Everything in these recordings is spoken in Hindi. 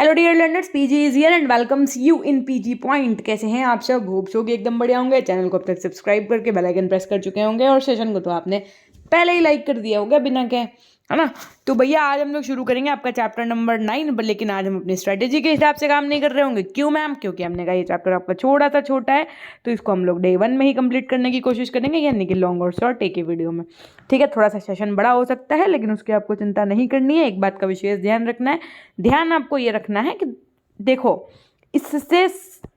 Hello dear learners, PG is here and welcomes you in PG point. कैसे हैं आप सब? होप सो कि एकदम बढ़िया होंगे। चैनल को अब तक सब्सक्राइब करके बेल आइकन प्रेस कर चुके होंगे और सेशन को तो आपने पहले ही लाइक कर दिया होगा बिना के, है ना। तो भैया आज हम लोग शुरू करेंगे आपका चैप्टर नंबर 9, लेकिन आज हम अपनी स्ट्रेटेजी के हिसाब से काम नहीं कर रहे होंगे। क्यों मैम? क्योंकि हमने कहा ये चैप्टर आपका थोड़ा सा छोटा है, तो इसको हम लोग डे 1 में ही कंप्लीट करने की कोशिश करेंगे, यानी कि लॉन्ग और शॉर्ट एक ही वीडियो में। ठीक है, थोड़ा सा सेशन बड़ा हो सकता है, लेकिन उसकी आपको चिंता नहीं करनी है। एक बात का विशेष ध्यान रखना है, ध्यान आपको ये रखना है कि देखो, इससे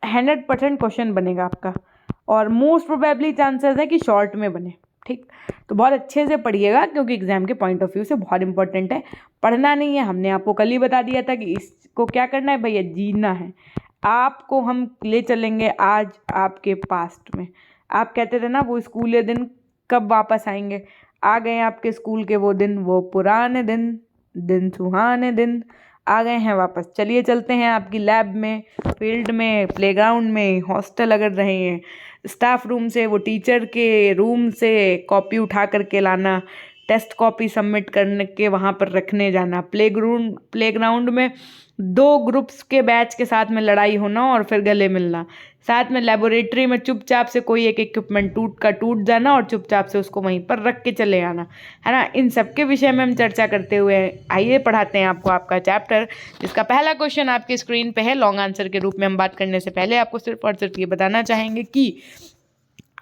100% क्वेश्चन बनेगा आपका, और मोस्ट प्रोबेबली चांसेस है कि शॉर्ट में बने। ठीक, तो बहुत अच्छे से पढ़िएगा, क्योंकि एग्जाम के पॉइंट ऑफ व्यू से बहुत इंपॉर्टेंट है। पढ़ना नहीं है, हमने आपको कल ही बता दिया था कि इसको क्या करना है भैया, जीना है। आपको हम ले चलेंगे आज आपके पास्ट में। आप कहते थे ना वो स्कूल दिन कब वापस आएंगे, आ गए आपके स्कूल के वो दिन, वो पुराने दिन, दिन सुहाने दिन आ गए हैं वापस। चलिए चलते हैं आपकी लैब में, फील्ड में, प्लेग्राउंड में, हॉस्टल अगर रहे हैं, स्टाफ रूम से, वो टीचर के रूम से कॉपी उठा करके लाना, टेस्ट कॉपी सबमिट करने के वहाँ पर रखने जाना, प्लेग्राउंड में 2 ग्रुप्स के बैच के साथ में लड़ाई होना और फिर गले मिलना, साथ में लेबोरेटरी में चुपचाप से कोई एक इक्विपमेंट टूट जाना और चुपचाप से उसको वहीं पर रख के चले आना, है ना। इन सब के विषय में हम चर्चा करते हुए आइए पढ़ाते हैं आपको आपका चैप्टर, जिसका पहला क्वेश्चन आपकी स्क्रीन पे है। लॉन्ग आंसर के रूप में हम बात करने से पहले आपको सिर्फ और सिर्फ ये बताना चाहेंगे कि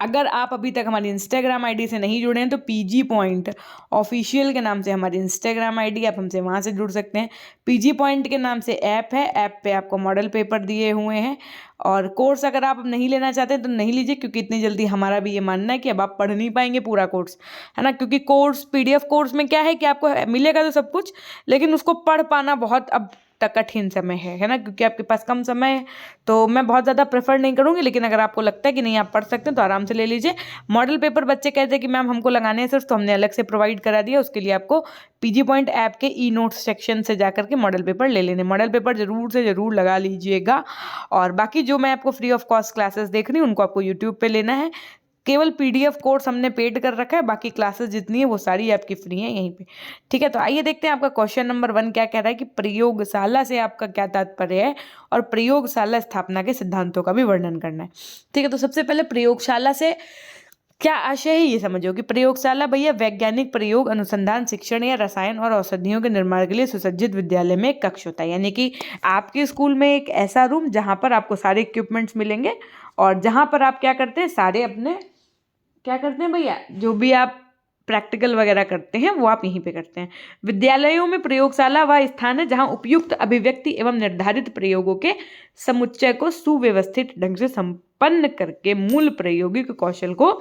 अगर आप अभी तक हमारी इंस्टाग्राम आईडी से नहीं जुड़े हैं तो पीजी पॉइंट ऑफिशियल के नाम से हमारी इंस्टाग्राम आईडी, आप हमसे वहाँ से जुड़ सकते हैं। पीजी पॉइंट के नाम से ऐप है, ऐप पे आपको मॉडल पेपर दिए हुए हैं, और कोर्स अगर आप नहीं लेना चाहते हैं तो नहीं लीजिए, क्योंकि इतनी जल्दी हमारा भी ये मानना है कि अब आप पढ़ नहीं पाएंगे पूरा कोर्स, है ना। क्योंकि कोर्स पीडीएफ कोर्स में क्या है कि आपको मिलेगा तो सब कुछ, लेकिन उसको पढ़ पाना बहुत अब तक कठिन समय है ना, क्योंकि आपके पास कम समय है। तो मैं बहुत ज़्यादा प्रेफर नहीं करूँगी, लेकिन अगर आपको लगता है कि नहीं आप पढ़ सकते हैं तो आराम से ले लीजिए। मॉडल पेपर बच्चे कहते हैं कि मैम हमको लगाने हैं सिर्फ, तो हमने अलग से प्रोवाइड करा दिया। उसके लिए आपको पीजी पॉइंट ऐप के ई नोट्स सेक्शन से जाकर के मॉडल पेपर ले लेने। मॉडल पेपर जरूर से ज़रूर लगा लीजिएगा। और बाकी जो मैं आपको फ्री ऑफ कॉस्ट क्लासेस देख रही हूँ उनको आपको यूट्यूब पे लेना है। केवल पीडीएफ कोर्स हमने पेड कर रखा है, बाकी क्लासेस जितनी है वो सारी आपकी फ्री हैं यहीं पे। ठीक है, तो आइए देखते हैं आपका क्वेश्चन नंबर 1 क्या कह रहा है कि प्रयोगशाला से आपका क्या तात्पर्य है, और प्रयोगशाला स्थापना के सिद्धांतों का भी वर्णन करना है। ठीक है, तो सबसे पहले प्रयोगशाला से क्या आशय है ये समझो कि प्रयोगशाला भैया वैज्ञानिक प्रयोग, अनुसंधान, शिक्षण या रसायन और औषधियों के निर्माण के लिए सुसज्जित विद्यालय में एक कक्ष होता है। यानी कि आपके स्कूल में एक ऐसा रूम जहाँ पर आपको सारे इक्विपमेंट्स मिलेंगे, और जहाँ पर आप क्या करते हैं, सारे अपने क्या करते हैं भैया, जो भी आप प्रैक्टिकल वगैरह करते हैं वो आप यहीं पे करते हैं। विद्यालयों में प्रयोगशाला वह स्थान है जहां उपयुक्त अभिव्यक्ति एवं निर्धारित प्रयोगों के समुच्चय को सुव्यवस्थित ढंग से संपन्न करके मूल प्रायोगिक कौशल को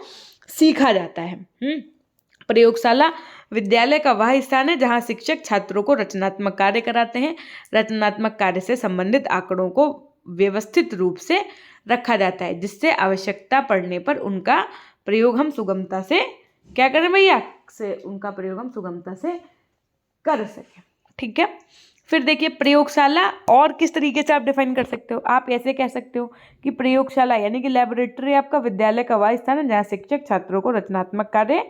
सीखा जाता है। प्रयोगशाला विद्यालय का वह स्थान है जहां शिक्षक छात्रों को रचनात्मक कार्य कराते हैं। रचनात्मक कार्य से संबंधित आंकड़ों को व्यवस्थित रूप से रखा जाता है, जिससे आवश्यकता पड़ने पर उनका प्रयोग हम सुगमता से क्या करें भैया, से उनका प्रयोग हम सुगमता से कर सकें। ठीक है, फिर देखिए प्रयोगशाला और किस तरीके से आप डिफाइन कर सकते हो। आप ऐसे कह सकते हो कि प्रयोगशाला यानी कि लेबोरेटरी आपका विद्यालय का वह स्थान है जहाँ शिक्षक छात्रों को रचनात्मक कार्य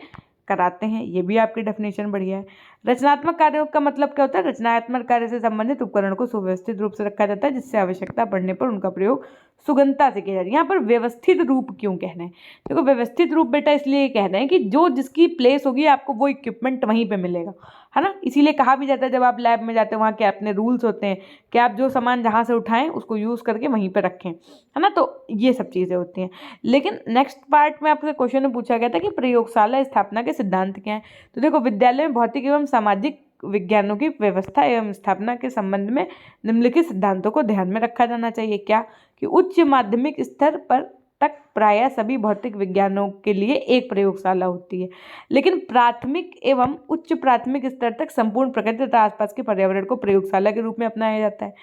कराते हैं। ये भी आपकी डेफिनेशन बढ़िया है। रचनात्मक कार्यों का मतलब क्या होता है, रचनात्मक कार्य से संबंधित उपकरण को सुव्यवस्थित रूप से रखा जाता है, जिससे आवश्यकता पड़ने पर उनका प्रयोग सुगमता से किया जाता है। यहाँ पर व्यवस्थित रूप क्यों कहना है, देखो व्यवस्थित रूप बेटा इसलिए कहना है कि जो जिसकी प्लेस होगी आपको वो इक्विपमेंट वहीं पे मिलेगा, है ना। इसीलिए कहा भी जाता है जब आप लैब में जाते हैं वहाँ के अपने रूल्स होते हैं कि आप जो सामान जहाँ से उठाएं उसको यूज़ करके वहीं पे रखें, है ना। तो ये सब चीज़ें होती हैं। लेकिन नेक्स्ट पार्ट में आपसे क्वेश्चन में पूछा गया था कि प्रयोगशाला स्थापना के सिद्धांत क्या है। तो देखो विद्यालय में भौतिक एवं सामाजिक विज्ञानों की व्यवस्था एवं स्थापना के संबंध में निम्नलिखित सिद्धांतों को ध्यान में रखा जाना चाहिए। क्या कि उच्च माध्यमिक स्तर पर तक प्रायः सभी भौतिक विज्ञानों के लिए एक प्रयोगशाला होती है, लेकिन प्राथमिक एवं उच्च प्राथमिक स्तर तक संपूर्ण प्रकृति तथा आसपास के पर्यावरण को प्रयोगशाला के रूप में अपनाया जाता है।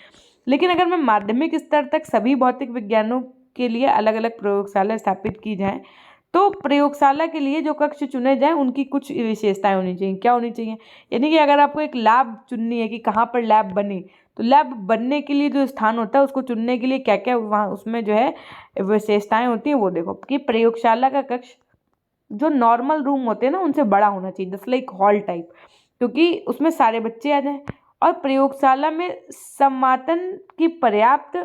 लेकिन अगर मैं माध्यमिक स्तर तक सभी भौतिक विज्ञानों के लिए अलग अलग प्रयोगशाला स्थापित की जाए, तो प्रयोगशाला के लिए जो कक्ष चुने जाएं उनकी कुछ विशेषताएं होनी चाहिए। क्या होनी चाहिए, यानी कि अगर आपको एक लैब चुननी है कि कहाँ पर लैब बने, तो लैब बनने के लिए जो स्थान होता है उसको चुनने के लिए क्या क्या वहाँ उसमें जो है विशेषताएं होती हैं वो देखो कि प्रयोगशाला का कक्ष जो नॉर्मल रूम होते हैं ना उनसे बड़ा होना चाहिए, जस्ट लाइक हॉल टाइप, क्योंकि उसमें सारे बच्चे आ जाएं। और प्रयोगशाला में सम्मातन की पर्याप्त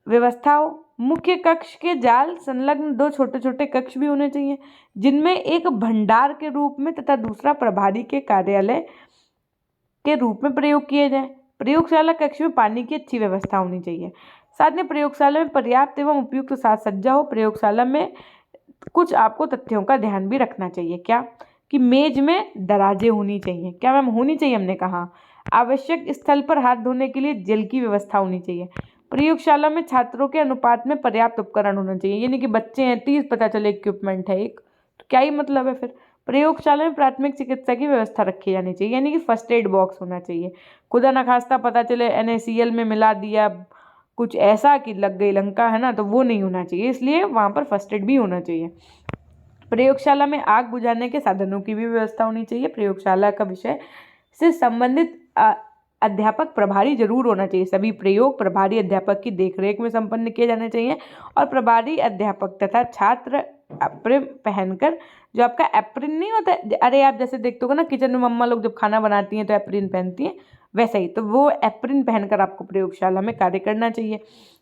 व्यवस्था हो। मुख्य कक्ष के जाल संलग्न 2 छोटे छोटे कक्ष भी होने चाहिए, जिनमें एक भंडार के रूप में तथा दूसरा प्रभारी के कार्यालय के रूप में प्रयोग किए जाए। प्रयोगशाला कक्ष में पानी की अच्छी व्यवस्था होनी चाहिए। साथ में प्रयोगशाला में पर्याप्त एवं उपयुक्त साज सज्जा हो। प्रयोगशाला में कुछ आपको तथ्यों का ध्यान भी रखना चाहिए। क्या कि मेज में दराजें होनी चाहिए। क्या मैम होनी चाहिए? हमने कहा आवश्यक स्थल पर हाथ धोने के लिए जल की व्यवस्था होनी चाहिए। प्रयोगशाला में छात्रों के अनुपात में पर्याप्त उपकरण होना चाहिए, यानी कि बच्चे हैं 30, पता चले इक्विपमेंट है एक, तो क्या ही मतलब है फिर। प्रयोगशाला में प्राथमिक चिकित्सा की व्यवस्था रखी जानी चाहिए, यानी कि फर्स्ट एड बॉक्स होना चाहिए। खुदा न खास्ता पता चले NaCl में मिला दिया कुछ ऐसा कि लग गई लंका, है ना, तो वो नहीं होना चाहिए, इसलिए वहाँ पर फर्स्ट एड भी होना चाहिए। प्रयोगशाला में आग बुझाने के साधनों की भी व्यवस्था होनी चाहिए। प्रयोगशाला का विषय से संबंधित अध्यापक प्रभारी जरूर होना चाहिए। सभी प्रयोग प्रभारी अध्यापक की देखरेख में संपन्न किए जाने चाहिए और प्रभारी अध्यापक तथा छात्र एप्रिन पहनकर, जो आपका एप्रिन नहीं होता है, अरे आप जैसे देखते हो ना किचन में मम्मा लोग जब खाना बनाती हैं तो एप्रिन पहनती हैं, वैसे ही तो वो एप्रिन पहनकर आपको प्रयोगशाला में कार्य करना चाहिए,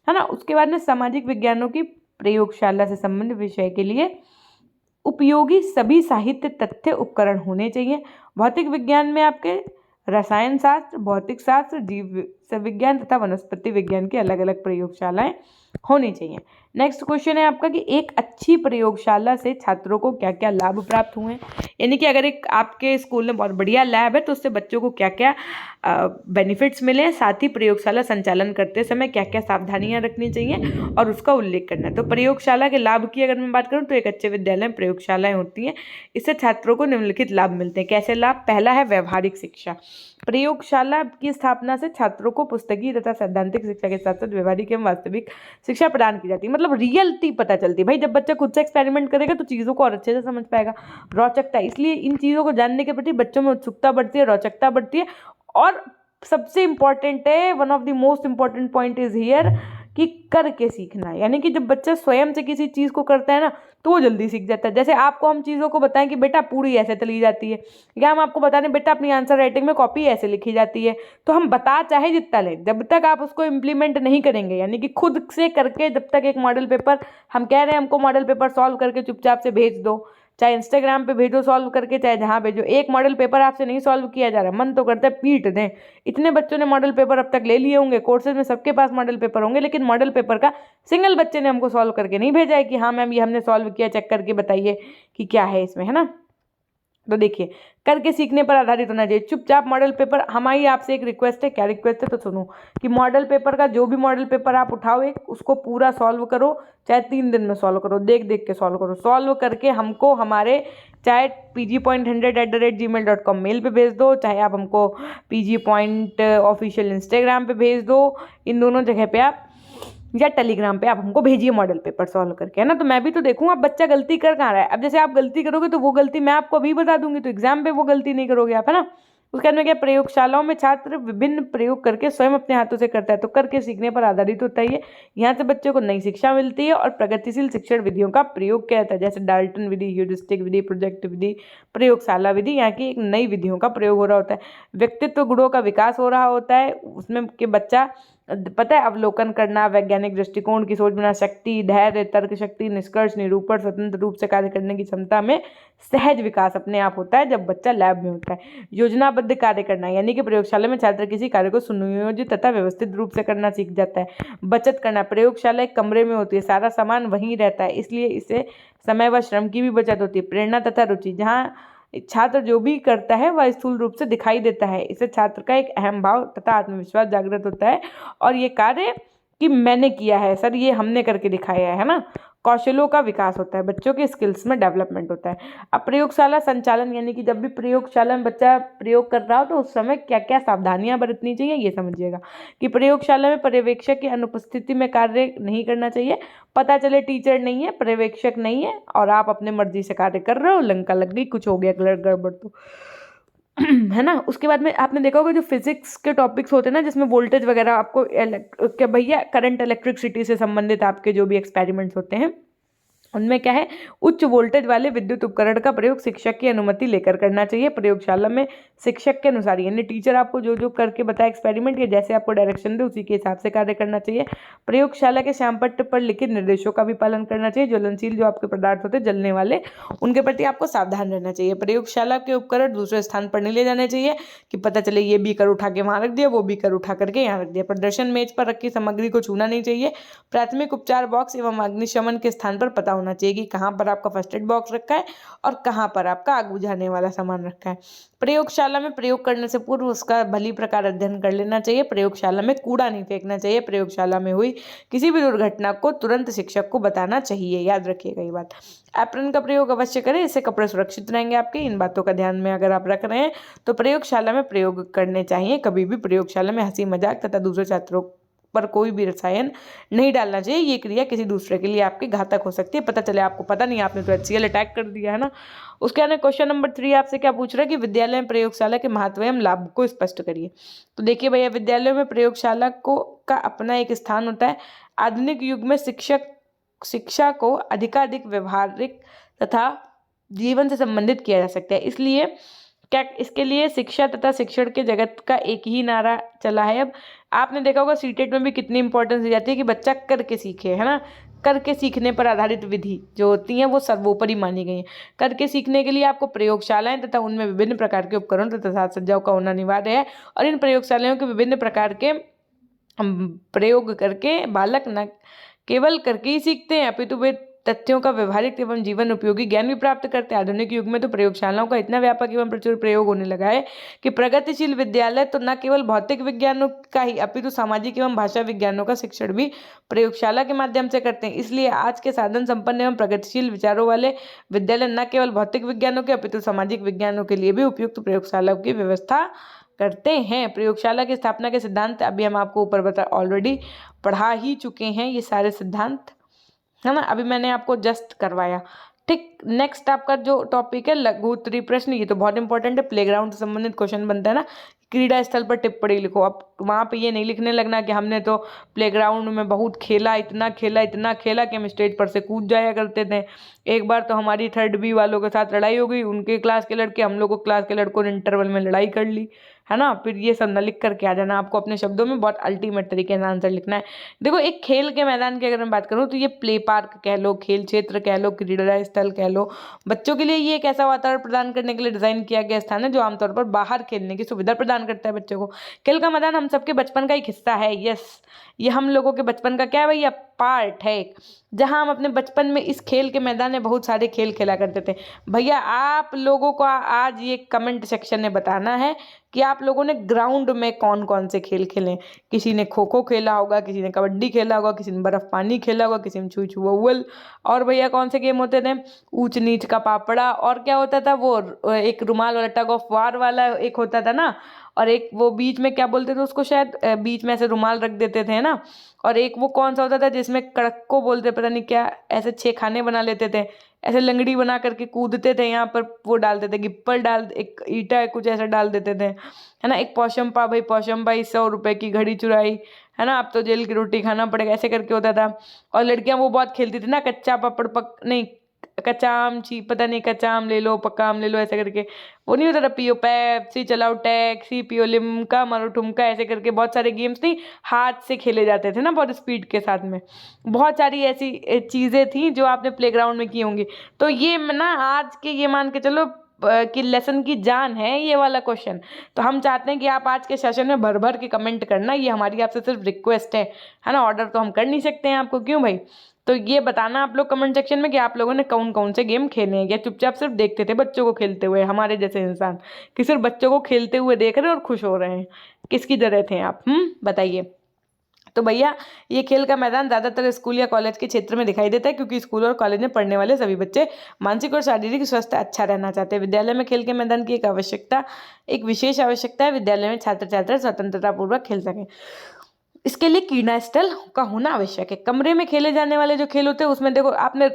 है ना। उसके बाद में सामाजिक विज्ञानों की प्रयोगशाला से संबंधित विषय के लिए उपयोगी सभी साहित्य तथ्य उपकरण होने चाहिए। भौतिक विज्ञान में आपके रसायन शास्त्र, भौतिक शास्त्र, जीव विज्ञान तथा वनस्पति विज्ञान की अलग अलग प्रयोगशालाएं होनी चाहिए। नेक्स्ट क्वेश्चन है आपका कि एक अच्छी प्रयोगशाला से छात्रों को क्या क्या लाभ प्राप्त हुए, यानी कि अगर एक आपके स्कूल में बहुत बढ़िया लैब है तो उससे बच्चों को क्या क्या बेनिफिट्स मिले, साथ ही प्रयोगशाला संचालन करते समय क्या क्या सावधानियां रखनी चाहिए और उसका उल्लेख करना है। तो प्रयोगशाला के लाभ की अगर मैं बात करूं तो एक अच्छे विद्यालय में प्रयोगशालाएं होती हैं, इससे छात्रों को निम्नलिखित लाभ मिलते हैं। कैसे लाभ? पहला है व्यवहारिक शिक्षा। प्रयोगशाला की स्थापना से छात्रों को पुस्तकीय तथा सैद्धांतिक शिक्षा के साथ साथ व्यवहारिक एवं वास्तविक शिक्षा प्रदान की जाती है, मतलब रियलिटी पता चलती है। भाई जब बच्चा खुद से एक्सपेरिमेंट करेगा तो चीज़ों को और अच्छे से समझ पाएगा। रोचकता, इसलिए इन चीज़ों को जानने के प्रति बच्चों में उत्सुकता बढ़ती है, रोचकता बढ़ती है। और सबसे इम्पॉर्टेंट है, one of the most important point is here कि करके सीखना, यानी कि जब बच्चा स्वयं से किसी चीज़ को करता है ना तो वो जल्दी सीख जाता है। जैसे आपको हम चीज़ों को बताएं कि बेटा पूरी ऐसे तली जाती है, या हम आपको बता दें बेटा अपनी आंसर राइटिंग में कॉपी ऐसे लिखी जाती है, तो हम बता चाहे जितना लें, जब तक आप उसको इम्प्लीमेंट नहीं करेंगे, यानी कि खुद से करके, जब तक एक मॉडल पेपर हम कह रहे हैं हमको मॉडल पेपर सॉल्व करके चुपचाप से भेज दो, चाहे इंस्टाग्राम पे भेजो सॉल्व करके, चाहे जहाँ भेजो, एक मॉडल पेपर आपसे नहीं सॉल्व किया जा रहा, मन तो करता है पीट दें। इतने बच्चों ने मॉडल पेपर अब तक ले लिए होंगे, कोर्सेज में सबके पास मॉडल पेपर होंगे, लेकिन मॉडल पेपर का सिंगल बच्चे ने हमको सॉल्व करके नहीं भेजा है कि हाँ मैम ये हमने सॉल्व किया, चेक करके बताइए कि क्या है इसमें, है ना। तो देखिए, करके सीखने पर आधारित होना चाहिए। चुपचाप मॉडल पेपर, हमारी आपसे एक रिक्वेस्ट है, क्या रिक्वेस्ट है तो सुनो, कि मॉडल पेपर का जो भी मॉडल पेपर आप उठाओ एक, उसको पूरा सॉल्व करो, चाहे 3 दिन में सॉल्व करो, देख देख के सॉल्व करो, सॉल्व करके हमको हमारे चाहे pg.100@gmail.com मेल पे भेज दो, चाहे आप हमको pg.official इंस्टाग्राम पे भेज दो, इन दोनों जगह पे आप, या टेलीग्राम पे आप हमको भेजिए मॉडल पेपर सॉल्व करके, है ना। तो मैं भी तो देखूँ आप बच्चा गलती कर कहाँ रहा है। अब जैसे आप गलती करोगे तो वो गलती मैं आपको अभी बता दूंगी, तो एग्जाम पे वो गलती नहीं करोगे आप, है ना। उसके बाद में क्या, प्रयोगशालाओं में छात्र विभिन्न प्रयोग करके स्वयं अपने हाथों से करता है, तो करके सीखने पर आधारित होता है ये। यहाँ से बच्चों को नई शिक्षा मिलती है और प्रगतिशील शिक्षण विधियों का प्रयोग किया जाता है, जैसे डाल्टन विधि, ह्यूरिस्टिक विधि, प्रोजेक्ट विधि, प्रयोगशाला विधि, यहाँ की एक नई विधियों का प्रयोग हो रहा होता है। व्यक्तित्व गुणों का विकास हो रहा होता है उसमें, कि बच्चा पता है अवलोकन करना, वैज्ञानिक दृष्टिकोण की सोच बना शक्ति, धैर्य, तर्क शक्ति, निष्कर्ष निरूपण, स्वतंत्र रूप से कार्य करने की क्षमता में सहज विकास अपने आप होता है जब बच्चा लैब में होता है। योजनाबद्ध कार्य करना, यानी कि प्रयोगशाला में छात्र किसी कार्य को सुनियोजित तथा व्यवस्थित रूप से करना सीख जाता है। बचत करना, प्रयोगशाला एक कमरे में होती है, सारा सामान वहीं रहता है, इसलिए इसे समय व श्रम की भी बचत होती है। प्रेरणा तथा रुचि, जहाँ छात्र जो भी करता है वह स्थूल रूप से दिखाई देता है, इससे छात्र का एक अहम भाव तथा आत्मविश्वास जागृत होता है और ये कार्य कि मैंने किया है सर, ये हमने करके दिखाया है ना। कौशलों का विकास होता है, बच्चों के स्किल्स में डेवलपमेंट होता है। अब प्रयोगशाला संचालन, यानी कि जब भी प्रयोगशाला में बच्चा प्रयोग कर रहा हो तो उस समय क्या क्या सावधानियां बरतनी चाहिए ये समझिएगा। कि प्रयोगशाला में पर्यवेक्षक की अनुपस्थिति में कार्य नहीं करना चाहिए। पता चले टीचर नहीं है, पर्यवेक्षक नहीं है और आप अपने मर्जी से कार्य कर रहे हो, लंका लग गई, कुछ हो गया गड़बड़ तो है ना। उसके बाद में आपने देखा होगा जो फिजिक्स के टॉपिक्स होते हैं ना, जिसमें वोल्टेज वगैरह आपको क्या भैया करंट इलेक्ट्रिसिटी से संबंधित आपके जो भी एक्सपेरिमेंट्स होते हैं उनमें क्या है, उच्च वोल्टेज वाले विद्युत उपकरण का प्रयोग शिक्षक की अनुमति लेकर करना चाहिए। प्रयोगशाला में शिक्षक के अनुसार, यानी टीचर आपको जो जो करके बताए एक्सपेरिमेंट, या जैसे आपको डायरेक्शन दे उसी के हिसाब से कार्य करना चाहिए। प्रयोगशाला के श्यामपट्ट पर लिखित निर्देशों का भी पालन करना चाहिए। ज्वलनशील जो आपके पदार्थ होते हैं जलने वाले, उनके प्रति आपको सावधान रहना चाहिए। प्रयोगशाला के उपकरण दूसरे स्थान पर नहीं ले जाने चाहिए कि पता चले ये बीकर उठा के वहां रख दिया, वो बीकर उठा करके यहाँ रख दिया। प्रदर्शन मेज पर रखी सामग्री को छूना नहीं चाहिए। प्राथमिक उपचार बॉक्स एवं अग्निशमन के स्थान पर पता होना चाहिए कि कहाँ पर आपका फर्स्ट एड बॉक्स रखा है और कहाँ पर आपका आग बुझाने वाला सामान रखा है। प्रयोगशाला में प्रयोग करने से पूर्व उसका भली प्रकार अध्ययन कर लेना चाहिए। प्रयोगशाला में कूड़ा नहीं फेंकना चाहिए। प्रयोगशाला में हुई किसी भी दुर्घटना को तुरंत शिक्षक को बताना चाहिए, याद रखिएगा ये बात। एप्रन का प्रयोग अवश्य करें, इससे कपड़े सुरक्षित रहेंगे आपके। इन बातों का ध्यान में अगर आप रख रहे हैं तो प्रयोगशाला में प्रयोग करने चाहिए। कभी भी प्रयोगशाला में हंसी मजाक तथा दूसरे छात्रों पर कोई भी रसायन नहीं डालना चाहिए। ये क्रिया किसी दूसरे के लिए आपके घातक हो सकती है। पता चले आपको पता नहीं, आपने तो HCl अटैक कर दिया है ना। उसके आने क्वेश्चन नंबर 3 आपसे क्या पूछ रहा है कि विद्यालय में प्रयोगशाला के महत्व एवं लाभ को स्पष्ट करिए। तो देखिए भैया, विद्यालयों में प्रयोगशाला को का अपना एक स्थान होता है। आधुनिक युग में शिक्षा को अधिकाधिक व्यवहारिक तथा जीवन से संबंधित किया जा सकता है। इसलिए क्या इसके लिए शिक्षा तथा शिक्षण के जगत का एक ही नारा चला है। अब आपने देखा होगा सीटेट में भी कितनी इंपॉर्टेंस दी जाती है कि बच्चा करके सीखे, है ना। करके सीखने पर आधारित विधि जो होती हैं वो सर्वोपरि मानी गई हैं। करके सीखने के लिए आपको प्रयोगशालाएं तथा उनमें विभिन्न प्रकार के उपकरण तथा साज सज्जाओं का होना अनिवार्य है। और इन प्रयोगशालाओं के विभिन्न प्रकार के प्रयोग करके बालक न केवल करके ही सीखते हैं, अपितु वे तथ्यों का व्यवहारिक एवं जीवन उपयोगी ज्ञान भी प्राप्त करते हैं। आधुनिक युग में तो प्रयोगशालाओं का इतना व्यापक एवं प्रचुर प्रयोग होने लगा है कि प्रगतिशील विद्यालय तो न केवल भौतिक विज्ञानों का ही अपितु सामाजिक एवं भाषा विज्ञानों का शिक्षण भी प्रयोगशाला के माध्यम से करते हैं। इसलिए आज के साधन संपन्न एवं प्रगतिशील विचारों वाले विद्यालय न केवल भौतिक विज्ञानों के अपितु सामाजिक विज्ञानों के लिए भी उपयुक्त प्रयोगशालाओं की व्यवस्था करते हैं। प्रयोगशाला की स्थापना के सिद्धांत अभी हम आपको ऊपर ऑलरेडी पढ़ा ही चुके हैं, ये सारे सिद्धांत, है ना। अभी मैंने आपको जस्ट करवाया, ठीक। नेक्स्ट आपका जो टॉपिक है लघु उत्तरीय प्रश्न, ये तो बहुत इंपॉर्टेंट है। प्लेग्राउंड से संबंधित क्वेश्चन बनता है ना, क्रीड़ा स्थल पर टिप्पणी लिखो। अब वहाँ पे ये नहीं लिखने लगना कि हमने तो प्लेग्राउंड में बहुत खेला, इतना खेला कि हम स्टेज पर से कूद जाया करते थे। एक बार तो हमारी 3rd B वालों के साथ लड़ाई हो गई, उनके क्लास के लड़के हम लोग को क्लास के लड़कों ने इंटरवल में लड़ाई कर ली, है ना। फिर ये सब न लिख करके आ जाना, आपको अपने शब्दों में बहुत अल्टीमेट तरीके से आंसर लिखना है। देखो, एक खेल के मैदान की अगर मैं बात करूँ तो ये प्ले पार्क कह लो, खेल क्षेत्र कह लो, क्रीड़ा स्थल कह लो, बच्चों के लिए ये एक ऐसा वातावरण प्रदान करने के लिए डिजाइन किया गया स्थान है जो आमतौर पर बाहर खेलने की सुविधा प्रदान करता है बच्चों को। खेल का मैदान हम सबके बचपन का एक हिस्सा है। यस, ये हम लोगों के बचपन का क्या है भैया, पार्ट है, जहां हम अपने बचपन में इस खेल के मैदान में बहुत सारे खेल खेला करते थे। भैया आप लोगों को आज ये कमेंट सेक्शन में बताना है कि आप लोगों ने ग्राउंड में कौन कौन से खेल खेले। किसी ने खो खो खेला होगा, किसी ने कबड्डी खेला होगा, किसी ने बर्फ पानी खेला होगा, किसी ने छुई छुआ, और भैया कौन से गेम होते थे, ऊंच नीच का पापड़ा, और क्या होता था वो एक रुमाल वाला टग ऑफ वार वाला एक होता था ना, और एक वो बीच में क्या बोलते थे उसको, शायद बीच में ऐसे रुमाल रख देते थे ना, और एक वो कौन सा होता था जिसमें कड़क को बोलते पता नहीं क्या, ऐसे 6 खाने बना लेते थे, ऐसे लंगड़ी बना करके कूदते थे, यहाँ पर वो डालते थे गिप्पल डाल, एक ईटा कुछ ऐसा डाल देते थे, है ना। एक पौशंपा, भाई पौशंपा 100 रुपए की घड़ी चुराई, है ना, अब तो जेल की रोटी खाना पड़ेगा, ऐसे करके होता था। और लड़कियां वो बहुत खेलती थी ना, कच्चा पापड़ नहीं कच्चा आम पता नहीं, कच्चा आम ले लो, पक्का आम ले लो, ऐसे करके वो नहीं होता था, पियो पेप्सी, चलाओ टैक्सी, पियो लिम्का, मारो ठुमका, ऐसे करके बहुत सारे गेम्स नहीं हाथ से खेले जाते थे ना, बहुत स्पीड के साथ में। बहुत सारी ऐसी चीज़ें थी जो आपने प्लेग्राउंड में की होंगी। तो ये ना आज के ये मान के चलो कि लेसन की जान है ये वाला क्वेश्चन। तो हम चाहते हैं कि आप आज के सेशन में भर भर के कमेंट करना, ये हमारी आपसे सिर्फ रिक्वेस्ट है ना। ऑर्डर तो हम कर नहीं सकते हैं आपको, क्यों भाई। तो ये बताना आप लोग कमेंट सेक्शन में कि आप लोगों ने कौन कौन से गेम खेले हैं, या चुपचाप सिर्फ देखते थे बच्चों को खेलते हुए, हमारे जैसे इंसान कि सिर्फ बच्चों को खेलते हुए देख रहे हैं और खुश हो रहे हैं। किसकी तरह थे आप, बताइए। तो भैया ये खेल का मैदान ज़्यादातर स्कूल या कॉलेज के क्षेत्र में दिखाई देता है, क्योंकि स्कूल और कॉलेज में पढ़ने वाले सभी बच्चे मानसिक और शारीरिक स्वास्थ्य अच्छा रहना चाहते हैं। विद्यालय में खेल के मैदान की एक विशेष आवश्यकता है। विद्यालय में छात्र छात्रा स्वतंत्रतापूर्वक खेल सकें, इसके लिए क्रीड़ा स्थल का होना आवश्यक है। कमरे में खेले जाने वाले जो खेल होते हैं उसमें देखो, आपने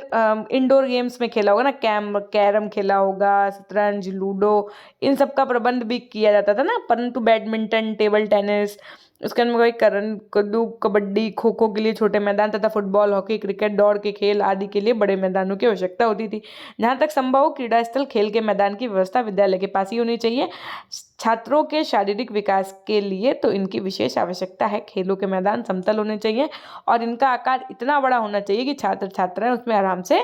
इंडोर गेम्स में खेला होगा ना, कैरम खेला होगा, शतरंज, लूडो, इन सब का प्रबंध भी किया जाता था ना। परंतु बैडमिंटन, टेबल टेनिस, उसके अंदर वही करन कद्दू, कबड्डी, खो खो के लिए छोटे मैदान तथा फुटबॉल, हॉकी, क्रिकेट, दौड़ के खेल आदि के लिए बड़े मैदानों की आवश्यकता होती थी। जहाँ तक संभव हो क्रीड़ा स्थल, खेल के मैदान की व्यवस्था विद्यालय के पास ही होनी चाहिए। छात्रों के शारीरिक विकास के लिए तो इनकी विशेष आवश्यकता है। खेलों के मैदान समतल होने चाहिए और इनका आकार इतना बड़ा होना चाहिए कि छात्र छात्राएं उसमें आराम से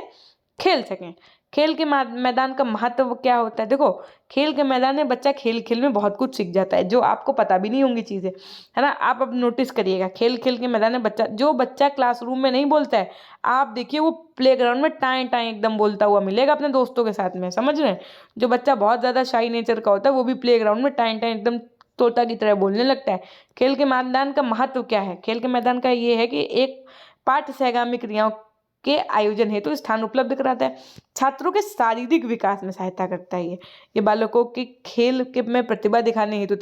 खेल सकें। खेल के मैदान का महत्व क्या होता है? देखो, खेल के मैदान में बच्चा खेल खेल में बहुत कुछ सीख जाता है जो आपको पता भी नहीं होंगी चीज़ें, है ना। आप अब नोटिस करिएगा, खेल खेल के मैदान में बच्चा क्लासरूम में नहीं बोलता है, आप देखिए वो प्लेग्राउंड में टाएं टाएं एकदम बोलता हुआ मिलेगा अपने दोस्तों के साथ में, समझ रहे हैं। जो बच्चा बहुत ज़्यादा शाई नेचर का होता है वो भी प्लेग्राउंड में टाएं टाएं एकदम तोता की तरह बोलने लगता है। खेल के मैदान का महत्व क्या है? खेल के मैदान का ये है कि एक पाठ्य सहगामी क्रियाओं के आयोजन हेतु स्थान उपलब्ध कराता है। छात्रों के शारीरिक विकास में सहायता करता है। ये बालकों की खेल के में प्रतिभा दिखाने हेतु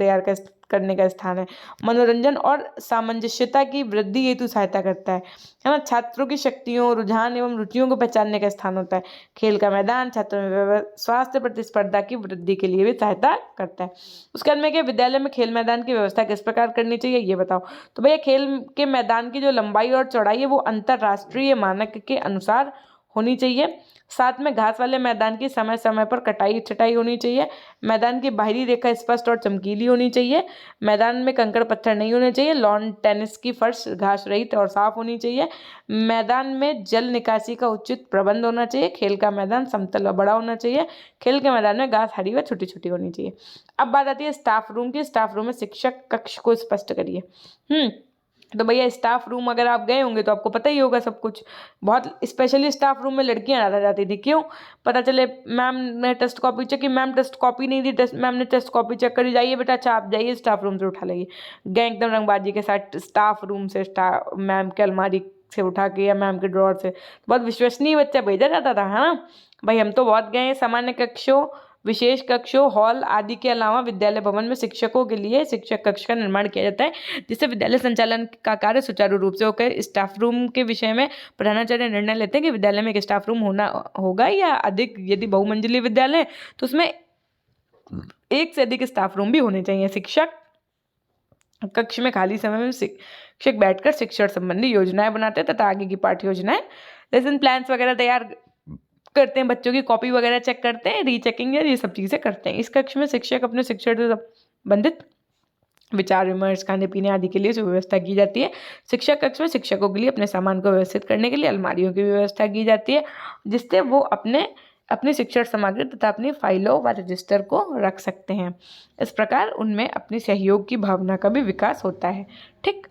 करने का स्थान है। मनोरंजन और सामंजस्यता की वृद्धि हेतु सहायता करता है ना। छात्रों की शक्तियों, रुझान एवं रुचियों को पहचानने का स्थान होता है। खेल का मैदान छात्रों में स्वास्थ्य प्रतिस्पर्धा की वृद्धि के लिए भी सहायता करता है। उसके बाद में क्या, विद्यालय में खेल मैदान की व्यवस्था किस प्रकार करनी चाहिए ये बताओ। तो भैया खेल के मैदान की जो लंबाई और चौड़ाई है वो अंतर्राष्ट्रीय मानक के अनुसार होनी चाहिए। साथ में घास वाले मैदान की समय समय पर कटाई छटाई होनी चाहिए। मैदान की बाहरी रेखा स्पष्ट और चमकीली होनी चाहिए। मैदान में कंकड़ पत्थर नहीं होने चाहिए। लॉन टेनिस की फर्श घास रहित और साफ होनी चाहिए। मैदान में जल निकासी का उचित प्रबंध होना चाहिए। खेल का मैदान समतल और बड़ा होना चाहिए। खेल के मैदान में घास हरी व छोटी छोटी होनी चाहिए। अब बात आती है स्टाफ रूम की। स्टाफ रूम में शिक्षक कक्ष को स्पष्ट करिए। तो भैया स्टाफ रूम अगर आप गए होंगे तो आपको पता ही होगा सब कुछ। बहुत स्पेशली स्टाफ रूम में लड़कियां ज़्यादा जाती थी। क्यों? पता चले मैम ने टेस्ट कॉपी चेक की, मैम टेस्ट कॉपी नहीं दी, मैम ने टेस्ट कॉपी चेक करी, जाइए बेटा अच्छा आप जाइए स्टाफ रूम से उठा लाइए। गए एकदम रंगबाजी के साथ स्टाफ रूम से मैम के अलमारी से उठा के या मैम के ड्रॉर से। बहुत विश्वसनीय बच्चा भेजा जाता था, है ना भाई। हम तो बहुत गए। सामान्य कक्षों, विशेष कक्षों, हॉल आदि के अलावा विद्यालय भवन में शिक्षकों के लिए शिक्षक कक्ष का निर्माण किया जाता है जिससे विद्यालय संचालन का कार्य सुचारू रूप से होकर। स्टाफ रूम के विषय में प्रधानाचार्य निर्णय लेते हैं कि विद्यालय में एक स्टाफ रूम होना होगा या अधिक। यदि बहुमंजिली विद्यालय है तो उसमें एक से अधिक स्टाफ रूम भी होने चाहिए। शिक्षक कक्ष में खाली समय में शिक्षक बैठकर शिक्षण संबंधी योजनाएं बनाते हैं तथा आगे की पाठ्य योजनाएं, लेसन प्लान्स वगैरह तैयार करते हैं। बच्चों की कॉपी वगैरह चेक करते हैं, रीचेकिंग ये सब चीज़ें करते हैं। इस कक्ष में शिक्षक अपने शिक्षण से संबंधित विचार विमर्श, खाने पीने आदि के लिए सुव्यवस्था की जाती है। शिक्षक कक्ष में शिक्षकों के लिए अपने सामान को व्यवस्थित करने के लिए अलमारियों की व्यवस्था की जाती है जिससे वो अपनी शिक्षण सामग्री तथा अपनी फाइलों व रजिस्टर को रख सकते हैं। इस प्रकार उनमें अपनी सहयोग की भावना का भी विकास होता है। ठीक,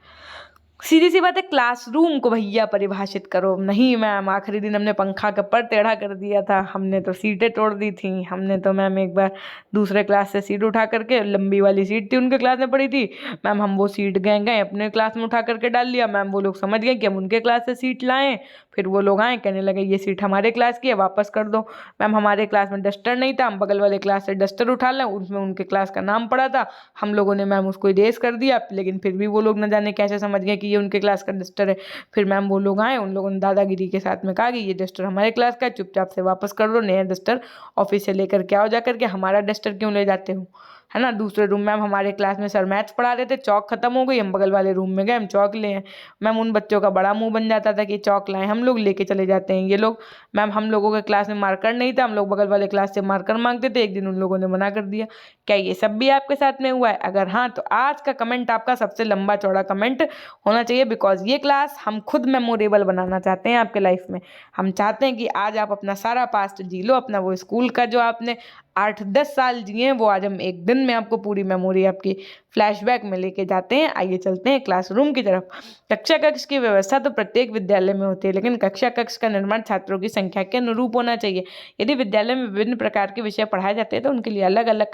सीधी सी बात है। क्लासरूम को भैया परिभाषित करो। नहीं मैम, आखिरी दिन हमने पंखा का पर टेढ़ा कर दिया था, हमने तो सीटें तोड़ दी थी। हमने तो मैम एक बार दूसरे क्लास से सीट उठा करके, लंबी वाली सीट थी उनके क्लास में पड़ी थी मैम, हम वो सीट गए अपने क्लास में उठा करके डाल लिया। मैम वो लोग समझ गए कि हम उनके क्लास से सीट लाएँ। फिर वो लोग आए, कहने लगे ये सीट हमारे क्लास की है, वापस कर दो। मैम हमारे क्लास में डस्टर नहीं था, हम बगल वाले क्लास से डस्टर उठा लें, उसमें उनके क्लास का नाम पड़ा था। हम लोगों ने मैम उसको इरेज कर दिया, लेकिन फिर भी वो लोग न जाने कैसे समझ गए कि ये उनके क्लास का डस्टर है। फिर मैम वो लोग आए, उन लोगों ने दादागिरी के साथ में कहा कि ये डस्टर हमारे क्लास का है, चुपचाप से वापस कर दो, नया डस्टर ऑफिस से लेकर के आओ जा करके, हमारा डस्टर क्यों ले जाते हो, है ना। दूसरे रूम मैम हमारे क्लास में सर मैथ्स पढ़ा रहे थे, चौक खत्म हो गई, हम बगल वाले रूम में गए, हम चौक ले आए। मैम उन बच्चों का बड़ा मुंह बन जाता था कि चौक लाए, हम लोग लेके चले जाते हैं ये लोग। मैम हम लोगों के क्लास में मार्कर नहीं था, हम लोग बगल वाले क्लास से मार्कर मांगते थे, एक दिन उन लोगों ने मना कर दिया। क्या ये सब भी आपके साथ में हुआ है? अगर हाँ तो आज का कमेंट आपका सबसे लंबा चौड़ा कमेंट होना चाहिए, बिकॉज ये क्लास हम खुद मेमोरेबल बनाना चाहते हैं आपके लाइफ में। हम चाहते हैं कि आज आप अपना सारा पास्ट जी लो, अपना वो स्कूल का जो आपने 8-10 साल जिए वो आज हम एक दिन में आपको पूरी मेमोरी आपकी फ्लैशबैक में लेके जाते हैं। आइए चलते हैं क्लासरूम की तरफ। कक्षा कक्ष की व्यवस्था तो प्रत्येक विद्यालय में होती है, लेकिन कक्षा कक्ष का निर्माण छात्रों की संख्या के अनुरूप होना चाहिए। यदि विद्यालय में विभिन्न प्रकार के विषय पढ़ाए जाते हैं तो उनके लिए अलग अलग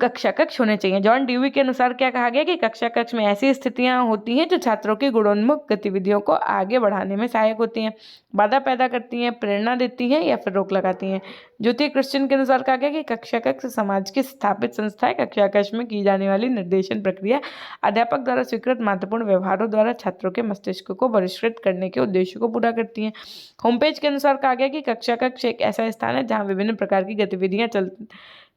कक्षा कक्ष होने चाहिए। जॉन ड्यूई के अनुसार क्या कहा गया कि कक्षा कक्ष में ऐसी स्थितियां होती हैं जो छात्रों की गुणोन्मुख गतिविधियों को आगे बढ़ाने में सहायक होती हैं, बाधा पैदा करती हैं, प्रेरणा देती हैं या फिर रोक लगाती हैं। ज्योति क्रिश्चियन के अनुसार कहा गया कि कक्षा कक्ष समाज की स्थापित संस्था है। कक्षा कक्ष में की जाने वाली निर्देशन प्रक्रिया अध्यापक द्वारा स्वीकृत महत्वपूर्ण व्यवहारों द्वारा छात्रों के मस्तिष्क को परिष्कृत करने के उद्देश्य को पूरा करती हैं। होम पेज के अनुसार कहा गया कि कक्षा कक्ष एक ऐसा स्थान है जहाँ विभिन्न प्रकार की गतिविधियाँ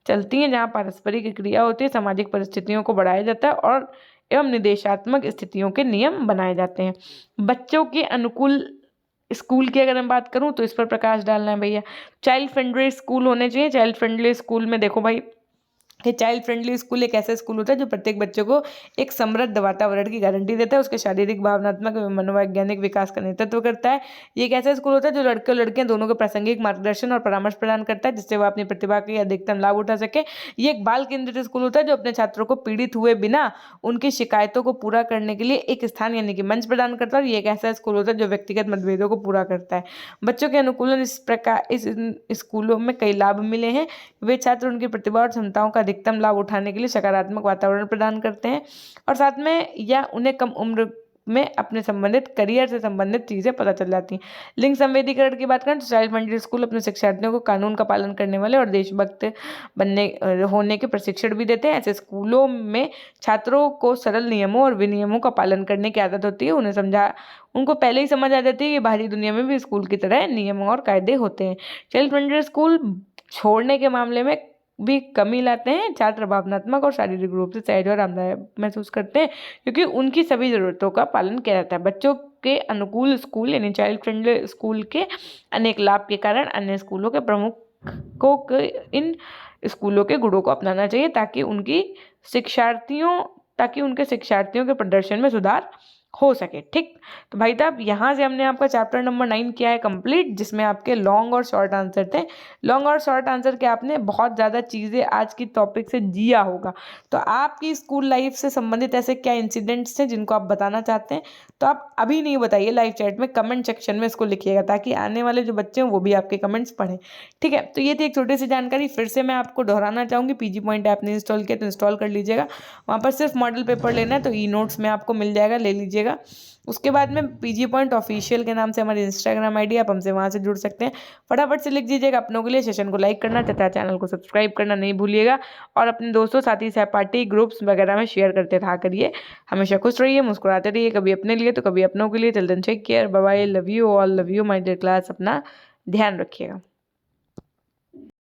चलती हैं, जहाँ पारस्परिक क्रिया होती है, सामाजिक परिस्थितियों को बढ़ाया जाता है और एवं निर्देशात्मक स्थितियों के नियम बनाए जाते हैं। बच्चों के अनुकूल स्कूल की अगर मैं बात करूं तो इस पर प्रकाश डालना है भैया। चाइल्ड फ्रेंडली स्कूल होने चाहिए। चाइल्ड फ्रेंडली स्कूल में देखो भाई कि चाइल्ड फ्रेंडली स्कूल एक ऐसा स्कूल होता है जो प्रत्येक बच्चे को एक समृद्ध वातावरण की गारंटी देता है, उसके शारीरिक, भावनात्मक एवं मनोवैज्ञानिक विकास का नेतृत्व करता है। ये एक ऐसा स्कूल होता है जो लड़के और लड़कियां दोनों को प्रासंगिक मार्गदर्शन और परामर्श प्रदान करता है, जिससे वह अपनी प्रतिभा के अधिकतम लाभ उठा सके। ये एक बाल केंद्रित स्कूल होता है जो अपने छात्रों को पीड़ित हुए बिना उनकी शिकायतों को पूरा करने के लिए एक स्थान यानी कि मंच प्रदान करता है। और ये एक ऐसा स्कूल होता है जो व्यक्तिगत मतभेदों को पूरा करता है। बच्चों के अनुकूलन इस प्रकार इस स्कूलों में कई लाभ मिले हैं। वे छात्र उनकी प्रतिभा और क्षमताओं का अधिकतम लाभ उठाने के लिए सकारात्मक वातावरण प्रदान करते हैं और साथ में या उन्हें कम उम्र में अपने संबंधित करियर से संबंधित चीज़ें पता चल जाती हैं। लिंग संवेदीकरण की बात करें तो चाइल्ड फ्रेंडली स्कूल अपने शिक्षार्थियों को कानून का पालन करने वाले और देशभक्त बनने होने के प्रशिक्षण भी देते हैं। ऐसे स्कूलों में छात्रों को सरल नियमों और विनियमों का पालन करने की आदत होती है। उनको पहले ही समझ आ जाती है कि बाहरी दुनिया में भी स्कूल की तरह नियम और कायदे होते हैं। चाइल्ड फ्रेंडली स्कूल छोड़ने के मामले में भी कमी लाते हैं। छात्र भावनात्मक और शारीरिक रूप से सहज और आरामदायक महसूस करते हैं क्योंकि उनकी सभी ज़रूरतों का पालन किया जाता है। बच्चों के अनुकूल स्कूल यानी चाइल्ड फ्रेंडली स्कूल के अनेक लाभ के कारण अन्य स्कूलों के प्रमुखों को इन स्कूलों के गुणों को अपनाना चाहिए ताकि उनके शिक्षार्थियों के प्रदर्शन में सुधार हो सके। ठीक, तो भाई साहब यहाँ से हमने आपका चैप्टर नंबर 9 किया है कंप्लीट, जिसमें आपके लॉन्ग और शॉर्ट आंसर थे। लॉन्ग और शॉर्ट आंसर के आपने बहुत ज़्यादा चीज़ें आज की टॉपिक से जिया होगा। तो आपकी स्कूल लाइफ से संबंधित ऐसे क्या इंसिडेंट्स थे जिनको आप बताना चाहते हैं, तो आप अभी नहीं बताइए, लाइव चैट में कमेंट सेक्शन में इसको लिखिएगा ताकि आने वाले जो बच्चे हैं वो भी आपके कमेंट्स पढ़ें। ठीक है, तो ये थी एक छोटी सी जानकारी। फिर से मैं आपको दोहराना चाहूँगी, PG पॉइंट ऐप ने इंस्टॉल किया तो इंस्टॉल कर लीजिएगा। वहाँ पर सिर्फ मॉडल पेपर लेना है तो ई-नोट्स में आपको मिल जाएगा, ले लीजिएगा। उसके बाद में PG पॉइंट ऑफिशियल के नाम से हमारी इंस्टाग्राम आईडी, आप हमसे वहाँ से जुड़ सकते हैं। फटाफट से लिख दीजिएगा अपनों के लिए, सेशन को लाइक करना तथा चैनल को सब्सक्राइब करना नहीं भूलिएगा और अपने दोस्तों, साथी, सहपाठी, ग्रुप्स वगैरह में शेयर करते रहा करिए। हमेशा खुश रहिए, मुस्कुराते रहिए, कभी अपने लिए तो कभी अपनों के लिए। Till then take care, bye bye, love you all, love you my dear class. अपना ध्यान रखिएगा।